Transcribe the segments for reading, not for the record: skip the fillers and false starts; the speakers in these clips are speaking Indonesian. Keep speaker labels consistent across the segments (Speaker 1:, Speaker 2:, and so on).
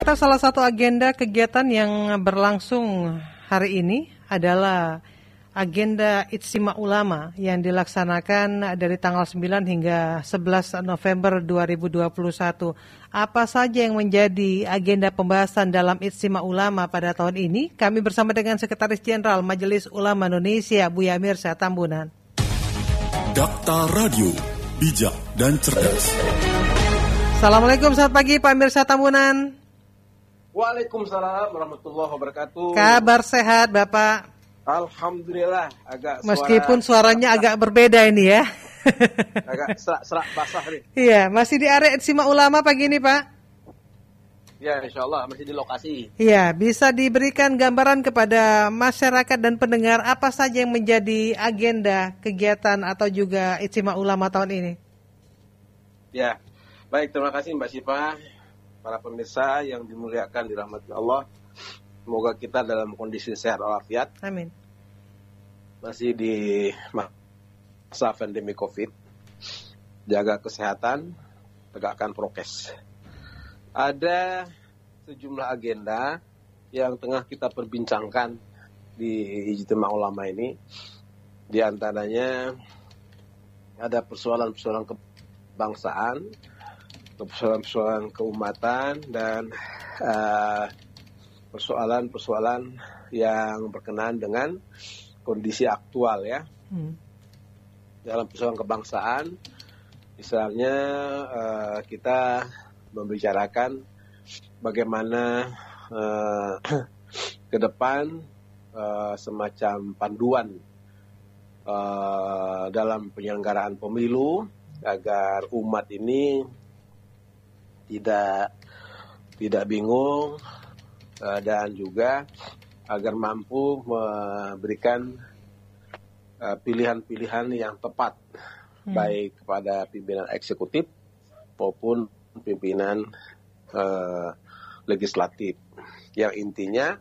Speaker 1: Kita salah satu agenda kegiatan yang berlangsung hari ini adalah agenda Ijtima Ulama yang dilaksanakan dari tanggal 9 hingga 11 November 2021. Apa saja yang menjadi agenda pembahasan dalam Ijtima Ulama pada tahun ini? Kami bersama dengan Sekretaris Jenderal Majelis Ulama Indonesia, Buya Mirsa Tambunan.
Speaker 2: Dakta Radio, bijak dan cerdas.
Speaker 1: Assalamualaikum, selamat pagi Pak Mirsa Tambunan.
Speaker 3: Waalaikumsalam warahmatullahi wabarakatuh.
Speaker 1: Kabar sehat Bapak?
Speaker 3: Alhamdulillah,
Speaker 1: meskipun suaranya agak berbeda ini ya.
Speaker 3: Agak serak basah nih.
Speaker 1: Iya, masih di area Ijtima Ulama pagi ini Pak?
Speaker 3: Ya, insya Allah masih di lokasi.
Speaker 1: Iya, bisa diberikan gambaran kepada masyarakat dan pendengar apa saja yang menjadi agenda kegiatan atau juga Ijtima Ulama tahun ini?
Speaker 3: Ya, baik, terima kasih Mbak Syifa. Para pemirsa yang dimuliakan dirahmati Allah, semoga kita dalam kondisi sehat walafiat.
Speaker 1: Amin.
Speaker 3: Masih di masa pandemi COVID, jaga kesehatan, tegakkan prokes. Ada sejumlah agenda yang tengah kita perbincangkan di Ijtima Ulama ini. Di antaranya ada persoalan-persoalan kebangsaan, persoalan-persoalan keumatan, dan persoalan-persoalan yang berkenaan dengan kondisi aktual ya. Dalam persoalan kebangsaan, misalnya kita membicarakan bagaimana ke depan semacam panduan dalam penyelenggaraan pemilu agar umat ini tidak bingung dan juga agar mampu memberikan pilihan-pilihan yang tepat baik kepada pimpinan eksekutif maupun pimpinan legislatif. Yang intinya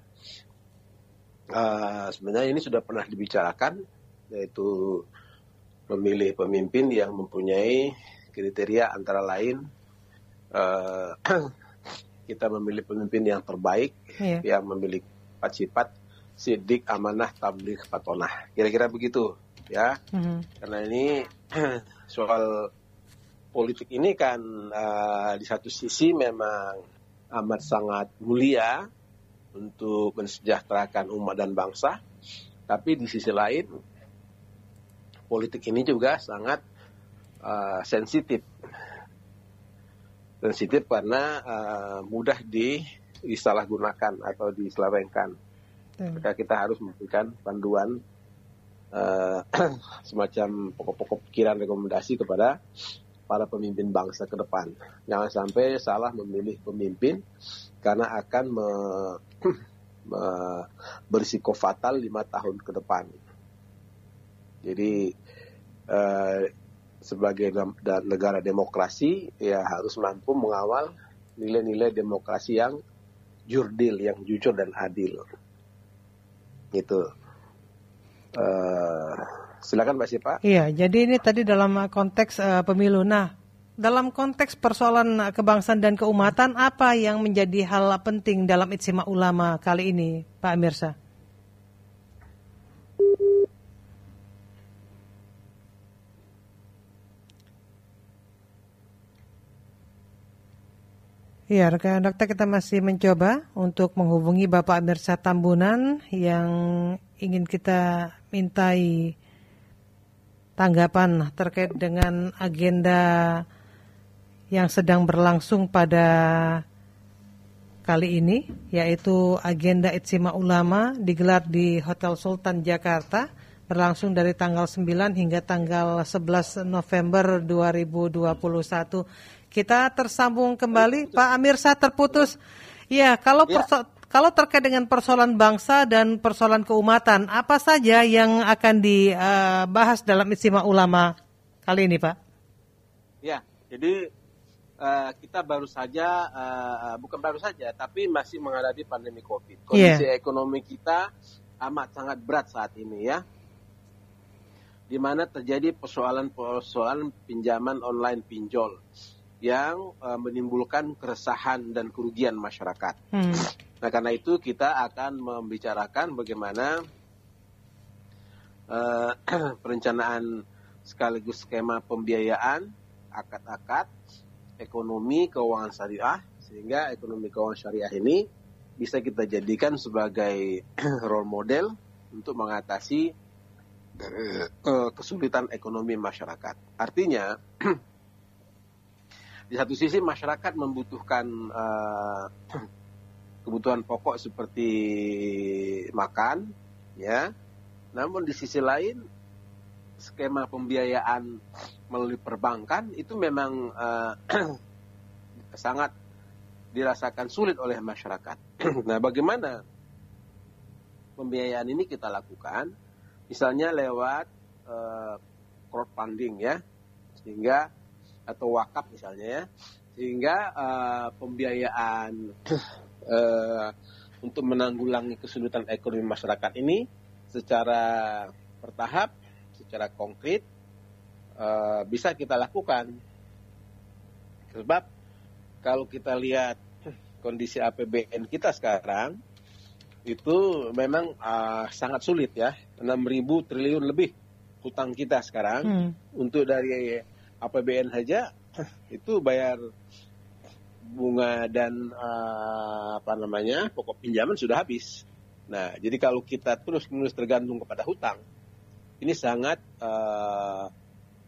Speaker 3: sebenarnya ini sudah pernah dibicarakan, yaitu memilih pemimpin yang mempunyai kriteria antara lain kita memilih pemimpin yang terbaik, yang memiliki sifat sidik, amanah, tabligh, fatonah. Kira-kira begitu ya. Karena ini soal politik ini kan di satu sisi memang amat sangat mulia untuk mensejahterakan umat dan bangsa, tapi di sisi lain politik ini juga sangat sensitif karena mudah disalahgunakan atau diselewengkan. Maka kita harus memberikan panduan semacam pokok-pokok pikiran rekomendasi kepada para pemimpin bangsa ke depan. Jangan sampai salah memilih pemimpin karena akan berisiko fatal 5 tahun ke depan. Jadi sebagai negara demokrasi ya harus mampu mengawal nilai-nilai demokrasi yang jurdil, yang jujur dan adil. Gitu. Silakan Mbak Syifa.
Speaker 1: Iya, jadi ini tadi dalam konteks pemilu. Nah, dalam konteks persoalan kebangsaan dan keumatan, apa yang menjadi hal penting dalam Ijtima Ulama kali ini, Pak Mirsa? Ya, rekan dokter, kita masih mencoba untuk menghubungi Bapak Mirsa Tambunan yang ingin kita mintai tanggapan terkait dengan agenda yang sedang berlangsung pada kali ini, yaitu agenda Ijtima Ulama digelar di Hotel Sultan Jakarta, berlangsung dari tanggal 9 hingga tanggal 11 November 2021. Kita tersambung kembali, Pak Mirsa terputus. Ya, kalau terkait dengan persoalan bangsa dan persoalan keumatan, apa saja yang akan dibahas dalam Ijtima Ulama kali ini, Pak?
Speaker 3: Ya, jadi kita baru saja, bukan baru saja, tapi masih menghadapi pandemi COVID. Kondisi ekonomi kita amat sangat berat saat ini ya. Di mana terjadi persoalan pinjaman online pinjol. yang menimbulkan keresahan dan kerugian masyarakat. Nah, karena itu kita akan membicarakan bagaimana perencanaan sekaligus skema pembiayaan, akad-akad, ekonomi keuangan syariah, sehingga ekonomi keuangan syariah ini bisa kita jadikan sebagai role model untuk mengatasi kesulitan ekonomi masyarakat. Artinya, di satu sisi masyarakat membutuhkan kebutuhan pokok seperti makan, ya. Namun di sisi lain, skema pembiayaan melalui perbankan itu memang sangat dirasakan sulit oleh masyarakat. Nah, bagaimana pembiayaan ini kita lakukan? Misalnya lewat crowdfunding, ya, sehingga atau wakaf misalnya, ya, sehingga pembiayaan untuk menanggulangi kesulitan ekonomi masyarakat ini secara bertahap, secara konkret bisa kita lakukan. Sebab kalau kita lihat kondisi APBN kita sekarang itu memang sangat sulit, ya. 6.000 triliun lebih hutang kita sekarang. Untuk dari APBN saja itu bayar bunga dan pokok pinjaman sudah habis. Nah, jadi kalau kita terus-menerus tergantung kepada hutang, ini sangat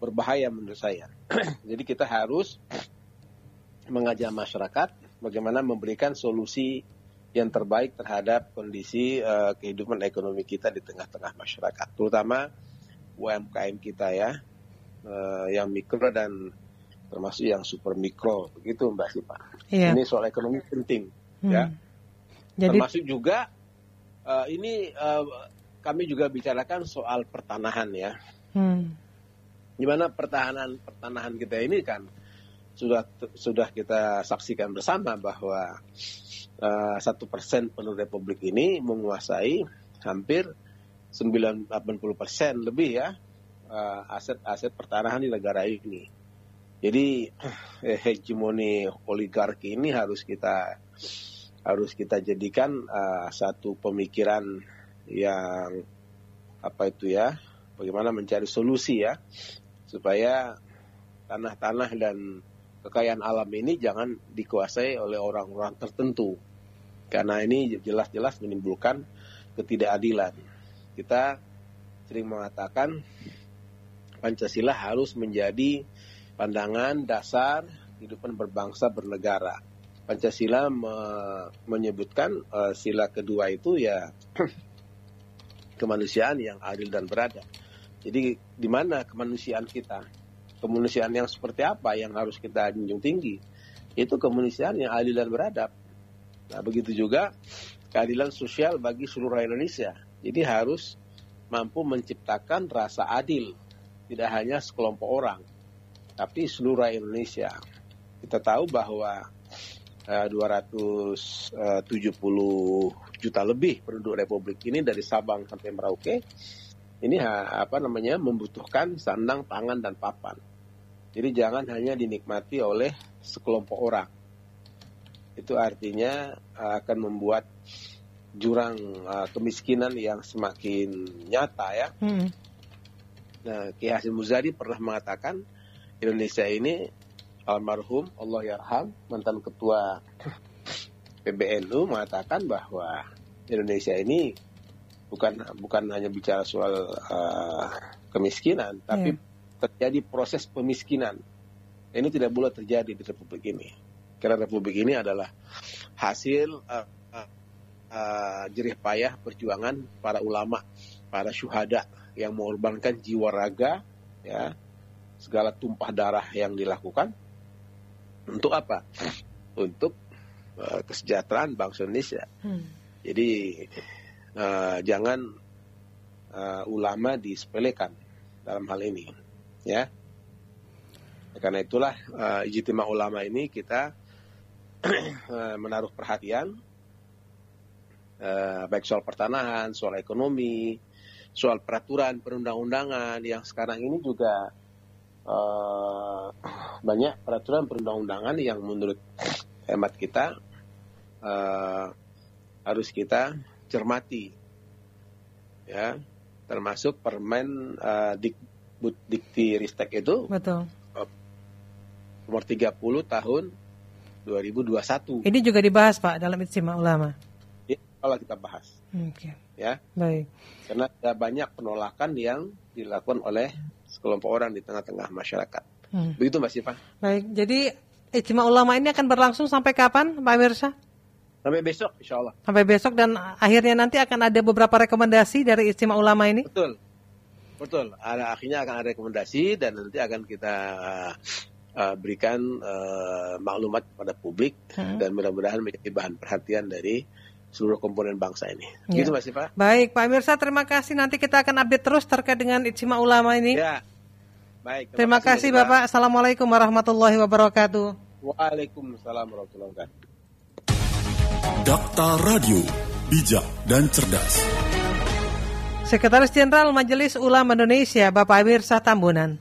Speaker 3: berbahaya menurut saya. Jadi kita harus mengajak masyarakat bagaimana memberikan solusi yang terbaik terhadap kondisi kehidupan ekonomi kita di tengah-tengah masyarakat, terutama UMKM kita, ya, yang mikro dan termasuk yang super mikro, begitu Mbak Sipa. Iya. Ini soal ekonomi penting, ya. Jadi, termasuk juga kami juga bicarakan soal pertanahan, ya. Gimana pertanahan kita ini kan sudah kita saksikan bersama bahwa 1% penduduk Republik ini menguasai hampir 80% lebih, ya, aset-aset pertanahan di negara ini. Jadi hegemoni oligarki ini harus kita jadikan satu pemikiran yang bagaimana mencari solusi, ya, supaya tanah-tanah dan kekayaan alam ini jangan dikuasai oleh orang-orang tertentu, karena ini jelas-jelas menimbulkan ketidakadilan. Kita sering mengatakan Pancasila harus menjadi pandangan dasar kehidupan berbangsa bernegara. Pancasila menyebutkan sila kedua itu, ya, kemanusiaan yang adil dan beradab. Jadi di mana kemanusiaan kita? Kemanusiaan yang seperti apa yang harus kita junjung tinggi? Itu kemanusiaan yang adil dan beradab. Nah, begitu juga keadilan sosial bagi seluruh Indonesia. Jadi harus mampu menciptakan rasa adil, tidak hanya sekelompok orang, tapi seluruh Indonesia. Kita tahu bahwa 270 juta lebih penduduk Republik ini dari Sabang sampai Merauke ini membutuhkan sandang, pangan, dan papan. Jadi jangan hanya dinikmati oleh sekelompok orang. Itu artinya akan membuat jurang kemiskinan yang semakin nyata, ya. Nah, Kiai Hasyim Muzadi pernah mengatakan Indonesia ini, almarhum Allah yarham, mantan ketua PBNU, mengatakan bahwa Indonesia ini bukan hanya bicara soal kemiskinan, tapi terjadi proses pemiskinan. Ini tidak boleh terjadi di Republik ini, karena Republik ini adalah hasil jerih payah perjuangan para ulama, para syuhada yang mengorbankan jiwa raga, ya, segala tumpah darah yang dilakukan untuk apa? Untuk kesejahteraan bangsa Indonesia. Jadi jangan ulama disepelekan dalam hal ini, ya. Karena itulah ijtima ulama ini kita menaruh perhatian baik soal pertanahan, soal ekonomi, soal peraturan perundang-undangan yang sekarang ini juga banyak peraturan perundang-undangan yang menurut hemat kita harus kita cermati, ya, termasuk Permen Dikti-Ristek itu.
Speaker 1: Betul.
Speaker 3: Nomor 30 tahun 2021.
Speaker 1: Ini juga dibahas Pak dalam Ijtima Ulama.
Speaker 3: Ya, kalau kita bahas.
Speaker 1: Oke.
Speaker 3: Ya.
Speaker 1: Baik.
Speaker 3: Karena ada banyak penolakan yang dilakukan oleh sekelompok orang di tengah-tengah masyarakat. Begitu Mbak Siva.
Speaker 1: Baik. Jadi Ijtima Ulama ini akan berlangsung sampai kapan Pak Mirsa?
Speaker 3: Sampai besok insya Allah.
Speaker 1: Sampai besok, dan akhirnya nanti akan ada beberapa rekomendasi dari Ijtima Ulama ini?
Speaker 3: Betul. Akhirnya akan ada rekomendasi dan nanti akan kita berikan maklumat kepada publik dan mudah-mudahan menjadi bahan perhatian dari seluruh komponen bangsa ini. Gitu Mas Siva.
Speaker 1: Baik Pak Mirsa, terima kasih. Nanti kita akan update terus terkait dengan Ijtima Ulama ini.
Speaker 3: Ya. Baik.
Speaker 1: Terima kasih Bapak. Assalamualaikum warahmatullahi wabarakatuh.
Speaker 3: Waalaikumsalam warahmatullahi wabarakatuh.
Speaker 2: Dakta Radio, bijak dan cerdas.
Speaker 1: Sekretaris Jenderal Majelis Ulama Indonesia Bapak Mirsa Tambunan.